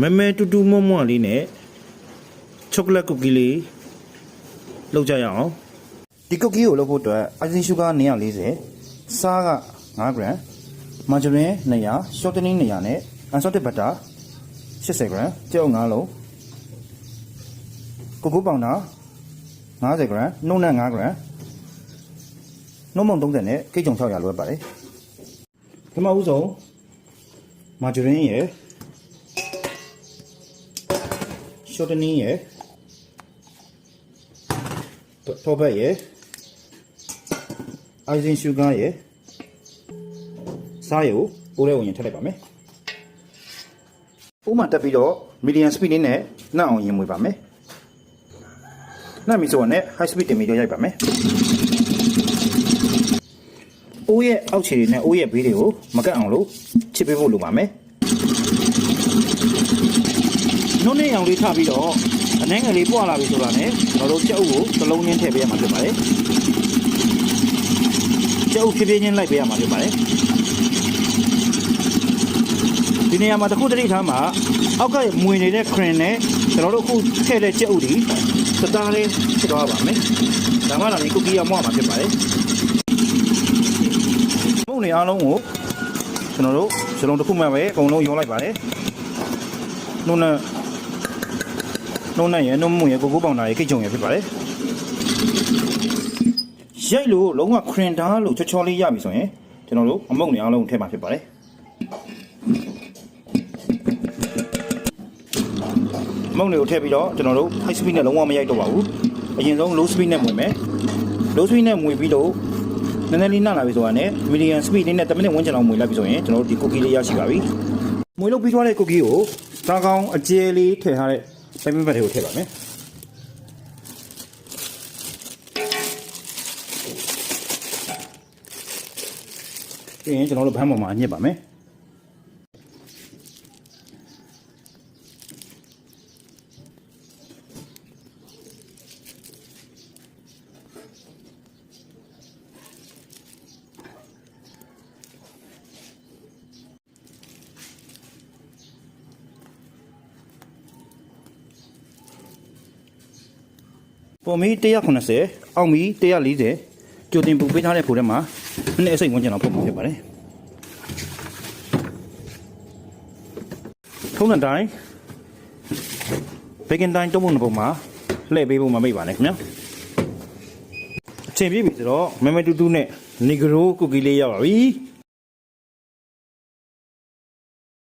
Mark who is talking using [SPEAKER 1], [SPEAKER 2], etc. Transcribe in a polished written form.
[SPEAKER 1] မဲမဲတူတူမွမွလေးနဲ့ချောကလက်ကူကီလေးလုပ်ကြရအောင်ဒီကူကီကိုလုပ်ဖို့အတွက်အိုင်ဇင်ရှူဂါ240စားက5 gram မာဂျရင်း200ရှော့တနင်း200နဲ့အန်ဆော့တစ်ဘတ်တာ80 gram ကြောက်5လုံးကိုကိုပေါင်တာ50 gram နှုတ်နဲ့5 gram နှုတ်မုံ30နဲ့ကိတ်ကြုံ600လိုအပ်ပါတယ်ပထမဦးဆုံးမာဂျရင်းရဲ့ရှော့တနင်းရဲ့ထောပတ်ရဲ့အိုင်ဇင်ရှူဂါရဲ့စားရုပ်ပိုးထဲဝင်ထည့်လိုက်ပါမယ်ဥမာတက်ပြီးတော့ medium speed လေးနဲ့နှောက်အောင်ရင်မွေပါမယ်နှောက်ပြီဆိုတော့ high speed တင်ပြီးတော့ရိုက်ပါမယ်အိုးရဲ့အောက်ခြေတွေနဲ့အိုးရဲ့ဘေးတွေကိုမကတ်အောင်လို့ချစ်ပေးဖို့လိုပါမယ်နှုတ်နဲ့အောင်လေးထပြီးတော့အနှဲငယ်လေးပွာလာပြီဆိုတာနဲ့ကျွန်တော်တို့ကြောက်ကိုတစ်လုံးချင်းထည့်ပေးရမှာဖြစ်ပါတယ်ကြောက်ဖြည်းဖြည်းချင်းလိုက်ပေးရမှာဖြစ်ပါတယ်ဒီနေရာမှာတစ်ခုတည်းထားမှာအောက်ကမွေနေတဲ့ cream နဲ့ကျွန်တော်တို့အခုထည့်တဲ့ကြောက်ဒီစသားလေးဖြစ်သွားပါမယ်ဒါမှလည်းကူကီရမွားမှာဖြစ်ပါတယ်မုံနေအားလုံးကိုကျွန်တော်တို့စလုံးတစ်ခုမှပဲအကုန်လုံးရောလိုက်ပါတယ်နှုတ်နဲ့ရနှုတ်မွေရကိုကိုပေါင်တာရဲ့ကိတ်ကြုံရဖြစ်ပါတယ်ရိုက်လို့လုံးဝ cream တားလို့ချောလေးရပြီဆိုရင်ကျွန်တော်တို့အမုံနေအားလုံးထည့်မှာဖြစ်ပါတယ်မုံတွေကိုထည့်ပြီးတော့ကျွန်တော်တို့ high speed နဲ့လုံးဝမရိုက်တော့ပါဘူးအရင်ဆုံး low speed နဲ့မွေမယ် low speed နဲ့မွေပြီးတော့နည်းနည်းလေးနှံ့လာပြီဆိုတာနဲ့ medium speed လေးနဲ့10မိနစ်ဝန်းကျင်လောက်မွေလိုက်ပြီဆိုရင်ကျွန်တော်တို့ဒီ cookie လေးရရှိပါပြီမွေလို့ပြီးသွားတဲ့ cookie ကိုစားကောင်းအကျယ်လေးထည့်ထားတဲ့ပိုင်ပင်ဘတ်တွေကိုထည့်ပါမယ်ပြီးရင်ကျွန်တော်တို့ဘန်းပေါ်မှာညှစ်ပါမယ်ပေါ်မီ190အောက်မီ140ကြိုတင်ပူပေးထားတဲ့ဖိုထဲမှာမိနစ်အစိမ့်ဝန်းကျင်လောက်ပို့မှာဖြစ်ပါတယ်ထုံးတဲ့တိုင်းဘေကင်တိုင်းတုံးပုံမှာလှည့်ပေးဖို့မမိတ်ပါနဲ့ခင်ဗျာအချိန်ပြည့်ပြီဆိုတော့မဲမဲတူတူနဲ့နီဂရိုကူကီလေးရပါပြီ